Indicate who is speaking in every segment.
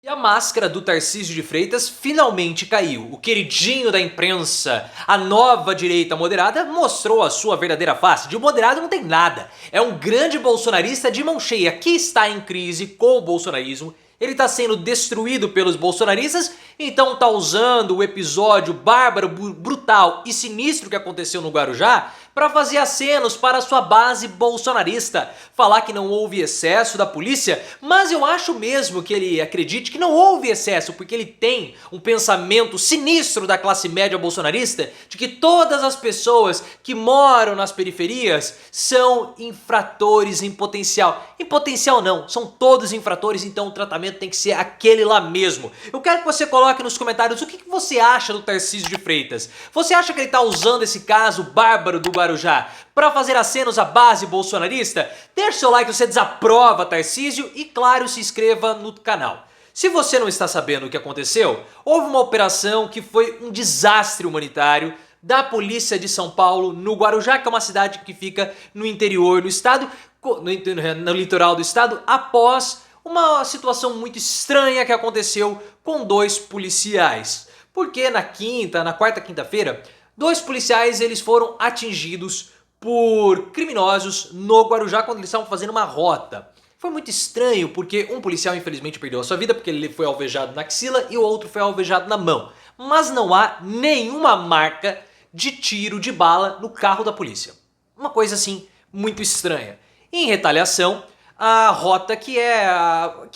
Speaker 1: E a máscara do Tarcísio de Freitas finalmente caiu. O queridinho da imprensa, a nova direita moderada, mostrou a sua verdadeira face. De moderado não tem nada. É um grande bolsonarista de mão cheia que está em crise com o bolsonarismo. Ele está sendo destruído pelos bolsonaristas, então está usando o episódio bárbaro, brutal e sinistro que aconteceu no Guarujá para fazer acenos para a sua base bolsonarista, falar que não houve excesso da polícia, mas eu acho mesmo que ele acredite que não houve excesso, porque ele tem um pensamento sinistro da classe média bolsonarista de que todas as pessoas que moram nas periferias são infratores em potencial. Em potencial não, são todos infratores, então o tratamento tem que ser aquele lá mesmo. Eu quero que você coloque nos comentários o que você acha do Tarcísio de Freitas. Você acha que ele está usando esse caso bárbaro do Guarujá para fazer acenos à base bolsonarista? Deixe seu like se você desaprova Tarcísio e, claro, se inscreva no canal. Se você não está sabendo o que aconteceu, houve uma operação que foi um desastre humanitário da polícia de São Paulo no Guarujá, que é uma cidade que fica no interior do estado, no litoral do estado, após uma situação muito estranha que aconteceu com dois policiais. Porque na quarta quinta-feira, dois policiais eles foram atingidos por criminosos no Guarujá quando eles estavam fazendo uma rota. Foi muito estranho porque um policial infelizmente perdeu a sua vida porque ele foi alvejado na axila e o outro foi alvejado na mão. Mas não há nenhuma marca de tiro de bala no carro da polícia. Uma coisa assim muito estranha. Em retaliação, a rota que é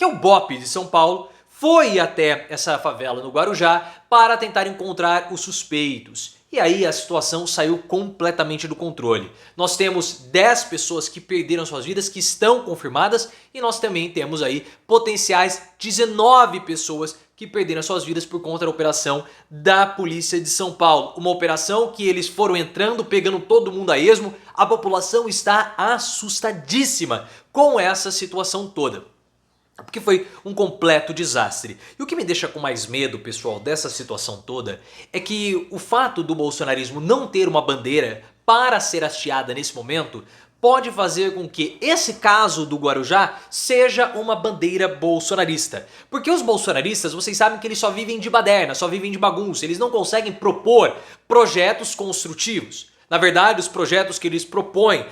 Speaker 1: o BOPE de São Paulo foi até essa favela no Guarujá para tentar encontrar os suspeitos. E aí a situação saiu completamente do controle. Nós temos 10 pessoas que perderam suas vidas, que estão confirmadas, e nós também temos aí potenciais 19 pessoas que perderam suas vidas por conta da operação da polícia de São Paulo. Uma operação que eles foram entrando, pegando todo mundo a esmo. A população está assustadíssima com essa situação toda, porque foi um completo desastre. E o que me deixa com mais medo, pessoal, dessa situação toda é que o fato do bolsonarismo não ter uma bandeira para ser hasteada nesse momento pode fazer com que esse caso do Guarujá seja uma bandeira bolsonarista. Porque os bolsonaristas, vocês sabem que eles só vivem de baderna, só vivem de bagunça, eles não conseguem propor projetos construtivos. Na verdade, os projetos que eles propõem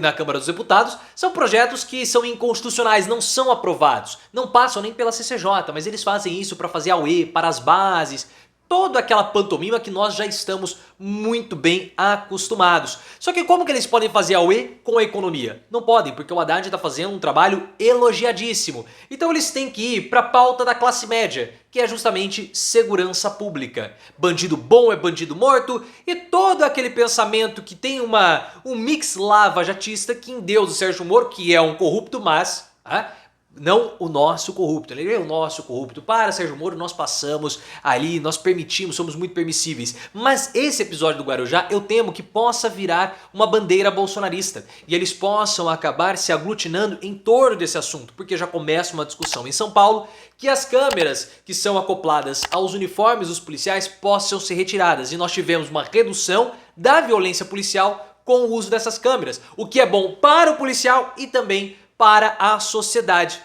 Speaker 1: na Câmara dos Deputados são projetos que são inconstitucionais, não são aprovados, não passam nem pela CCJ, mas eles fazem isso para fazer auê, para as bases, toda aquela pantomima que nós já estamos muito bem acostumados. Só que como que eles podem fazer auê com a economia? Não podem, porque o Haddad está fazendo um trabalho elogiadíssimo. Então eles têm que ir para a pauta da classe média, que é justamente segurança pública. Bandido bom é bandido morto, e todo aquele pensamento que tem um mix lava-jatista que endeus o Sérgio Moro, que é um corrupto, mas não o nosso corrupto. Ele é o nosso corrupto. Para Sérgio Moro nós passamos ali, nós permitimos, somos muito permissíveis. Mas esse episódio do Guarujá eu temo que possa virar uma bandeira bolsonarista. E eles possam acabar se aglutinando em torno desse assunto. Porque já começa uma discussão em São Paulo que as câmeras que são acopladas aos uniformes dos policiais possam ser retiradas. E nós tivemos uma redução da violência policial com o uso dessas câmeras. O que é bom para o policial e também para a sociedade.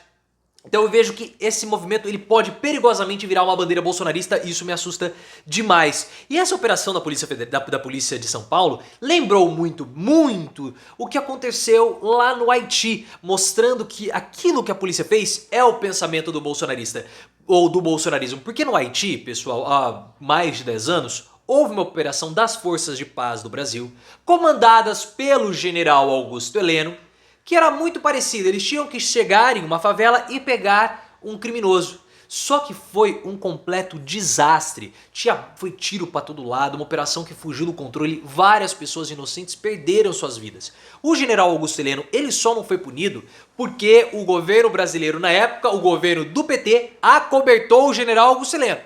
Speaker 1: Então eu vejo que esse movimento ele pode perigosamente virar uma bandeira bolsonarista e isso me assusta demais. E essa operação da polícia de São Paulo lembrou muito o que aconteceu lá no Haiti, mostrando que aquilo que a polícia fez é o pensamento do bolsonarista, ou do bolsonarismo. Porque no Haiti, pessoal, há mais de 10 anos, houve uma operação das Forças de Paz do Brasil, comandadas pelo general Augusto Heleno, que era muito parecido. Eles tinham que chegar em uma favela e pegar um criminoso. Só que foi um completo desastre. Foi tiro para todo lado, uma operação que fugiu do controle, várias pessoas inocentes perderam suas vidas. O general Augusto Heleno, ele só não foi punido porque o governo brasileiro na época, o governo do PT, acobertou o general Augusto Heleno.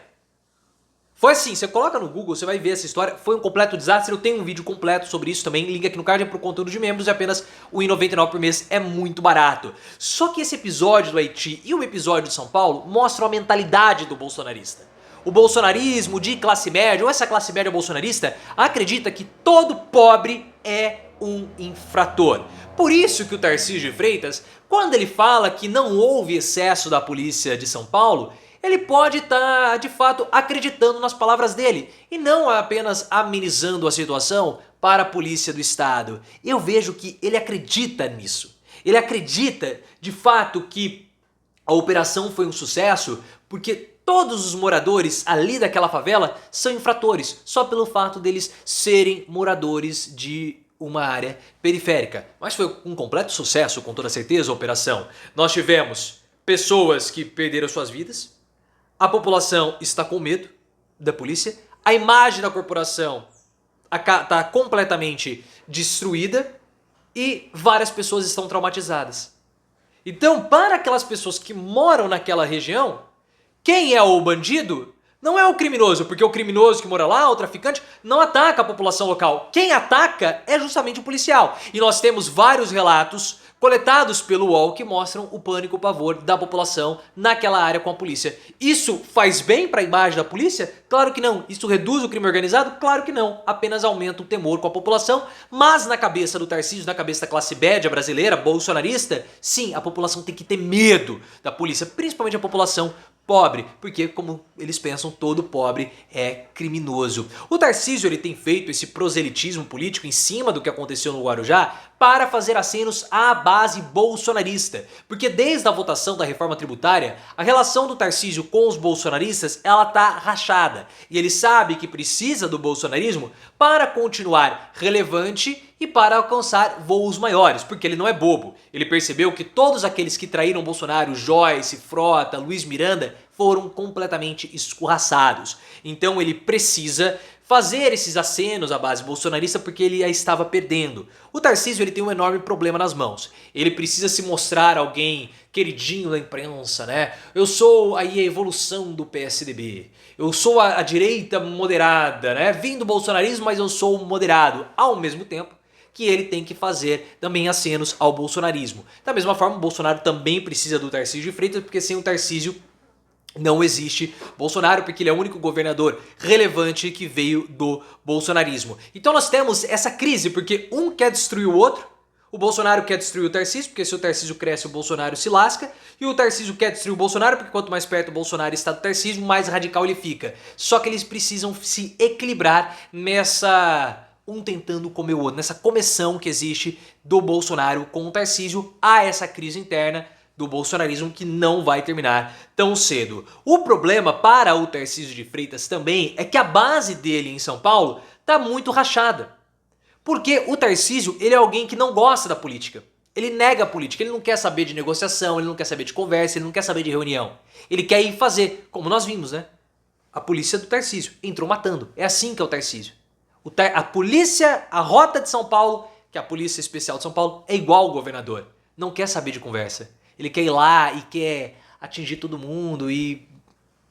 Speaker 1: Foi assim, você coloca no Google, você vai ver essa história, foi um completo desastre, eu tenho um vídeo completo sobre isso também, link aqui no card, é pro conteúdo de membros e apenas R$ 1,99 por mês, é muito barato. Só que esse episódio do Haiti e o episódio de São Paulo mostram a mentalidade do bolsonarista. O bolsonarismo de classe média, ou essa classe média bolsonarista, acredita que todo pobre é um infrator. Por isso que o Tarcísio de Freitas, quando ele fala que não houve excesso da polícia de São Paulo, ele pode estar, de fato, acreditando nas palavras dele e não apenas amenizando a situação para a polícia do estado. Eu vejo que ele acredita nisso. Ele acredita, de fato, que a operação foi um sucesso porque todos os moradores ali daquela favela são infratores, só pelo fato deles serem moradores de uma área periférica. Mas foi um completo sucesso, com toda certeza, a operação. Nós tivemos pessoas que perderam suas vidas, a população está com medo da polícia, a imagem da corporação está completamente destruída e várias pessoas estão traumatizadas. Então, para aquelas pessoas que moram naquela região, quem é o bandido não é o criminoso, porque o criminoso que mora lá, o traficante, não ataca a população local. Quem ataca é justamente o policial. E nós temos vários relatos coletados pelo UOL que mostram o pânico, o pavor da população naquela área com a polícia. Isso faz bem para a imagem da polícia? Claro que não. Isso reduz o crime organizado? Claro que não. Apenas aumenta o temor com a população, mas na cabeça do Tarcísio, na cabeça da classe média brasileira, bolsonarista, sim, a população tem que ter medo da polícia, principalmente a população pobre, porque como eles pensam, todo pobre é criminoso. O Tarcísio ele tem feito esse proselitismo político em cima do que aconteceu no Guarujá para fazer acenos à base bolsonarista, porque desde a votação da reforma tributária, a relação do Tarcísio com os bolsonaristas, ela tá rachada, e ele sabe que precisa do bolsonarismo para continuar relevante e para alcançar voos maiores, porque ele não é bobo. Ele percebeu que todos aqueles que traíram Bolsonaro, Joyce, Frota, Luiz Miranda, foram completamente escorraçados. Então ele precisa fazer esses acenos à base bolsonarista porque ele a estava perdendo. O Tarcísio ele tem um enorme problema nas mãos. Ele precisa se mostrar alguém queridinho da imprensa, né? Eu sou aí a evolução do PSDB. Eu sou a direita moderada, né? Vim do bolsonarismo, mas eu sou moderado. Ao mesmo tempo que ele tem que fazer também acenos ao bolsonarismo. Da mesma forma, o Bolsonaro também precisa do Tarcísio de Freitas, porque sem o Tarcísio não existe Bolsonaro, porque ele é o único governador relevante que veio do bolsonarismo. Então nós temos essa crise, porque um quer destruir o outro. O Bolsonaro quer destruir o Tarcísio, porque se o Tarcísio cresce, o Bolsonaro se lasca. E o Tarcísio quer destruir o Bolsonaro, porque quanto mais perto o Bolsonaro está do Tarcísio, mais radical ele fica. Só que eles precisam se equilibrar nessa um tentando comer o outro, nessa começão que existe do Bolsonaro com o Tarcísio. Há essa crise interna do bolsonarismo que não vai terminar tão cedo. O problema para o Tarcísio de Freitas também é que a base dele em São Paulo está muito rachada. Porque o Tarcísio, ele é alguém que não gosta da política. Ele nega a política, ele não quer saber de negociação, ele não quer saber de conversa, ele não quer saber de reunião. Ele quer ir fazer, como nós vimos, né? A polícia do Tarcísio entrou matando. É assim que é o Tarcísio. A polícia, a rota de São Paulo, que é a Polícia Especial de São Paulo, é igual ao governador. Não quer saber de conversa. Ele quer ir lá e quer atingir todo mundo e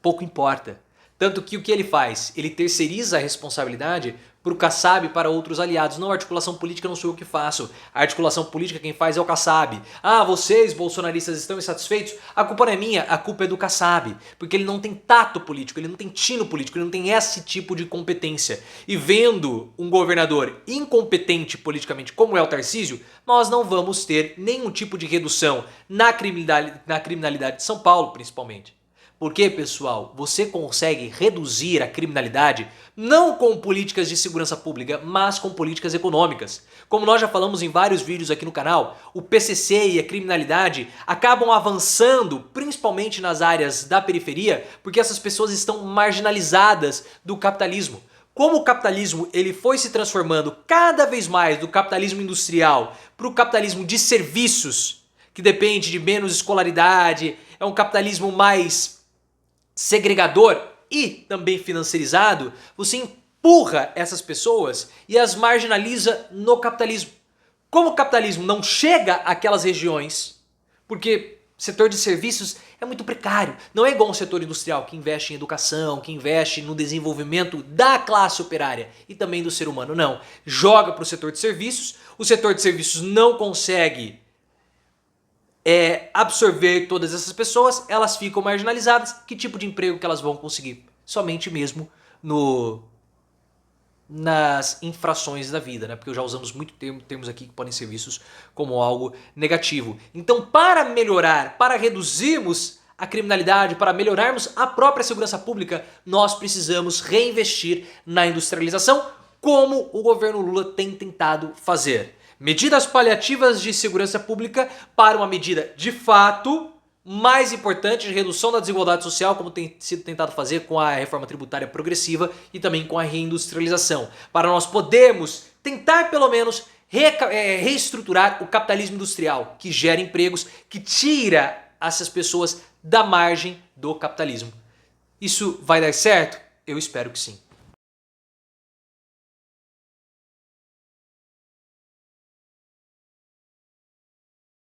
Speaker 1: pouco importa. Tanto que o que ele faz? Ele terceiriza a responsabilidade para o Kassab e para outros aliados. Não, a articulação política não sou eu que faço. A articulação política quem faz é o Kassab. Ah, vocês bolsonaristas estão insatisfeitos? A culpa não é minha, a culpa é do Kassab. Porque ele não tem tato político, ele não tem tino político, ele não tem esse tipo de competência. E vendo um governador incompetente politicamente como é o Tarcísio, nós não vamos ter nenhum tipo de redução na criminalidade de São Paulo, principalmente. Porque, pessoal, você consegue reduzir a criminalidade não com políticas de segurança pública, mas com políticas econômicas. Como nós já falamos em vários vídeos aqui no canal, o PCC e a criminalidade acabam avançando, principalmente nas áreas da periferia, porque essas pessoas estão marginalizadas do capitalismo. Como o capitalismo ele foi se transformando cada vez mais do capitalismo industrial para o capitalismo de serviços, que depende de menos escolaridade, é um capitalismo mais segregador e também financiarizado, você empurra essas pessoas e as marginaliza no capitalismo. Como o capitalismo não chega àquelas regiões, porque o setor de serviços é muito precário, não é igual um setor industrial que investe em educação, que investe no desenvolvimento da classe operária e também do ser humano, não. Joga para o setor de serviços não consegue absorver todas essas pessoas, elas ficam marginalizadas. Que tipo de emprego que elas vão conseguir? Somente mesmo nas infrações da vida, né? Porque já usamos muito termos aqui que podem ser vistos como algo negativo. Então, para melhorar, para reduzirmos a criminalidade, para melhorarmos a própria segurança pública, nós precisamos reinvestir na industrialização, como o governo Lula tem tentado fazer. Medidas paliativas de segurança pública para uma medida de fato mais importante de redução da desigualdade social, como tem sido tentado fazer com a reforma tributária progressiva e também com a reindustrialização, para nós podermos tentar pelo menos reestruturar o capitalismo industrial, que gera empregos, que tira essas pessoas da margem do capitalismo. Isso vai dar certo? Eu espero que sim.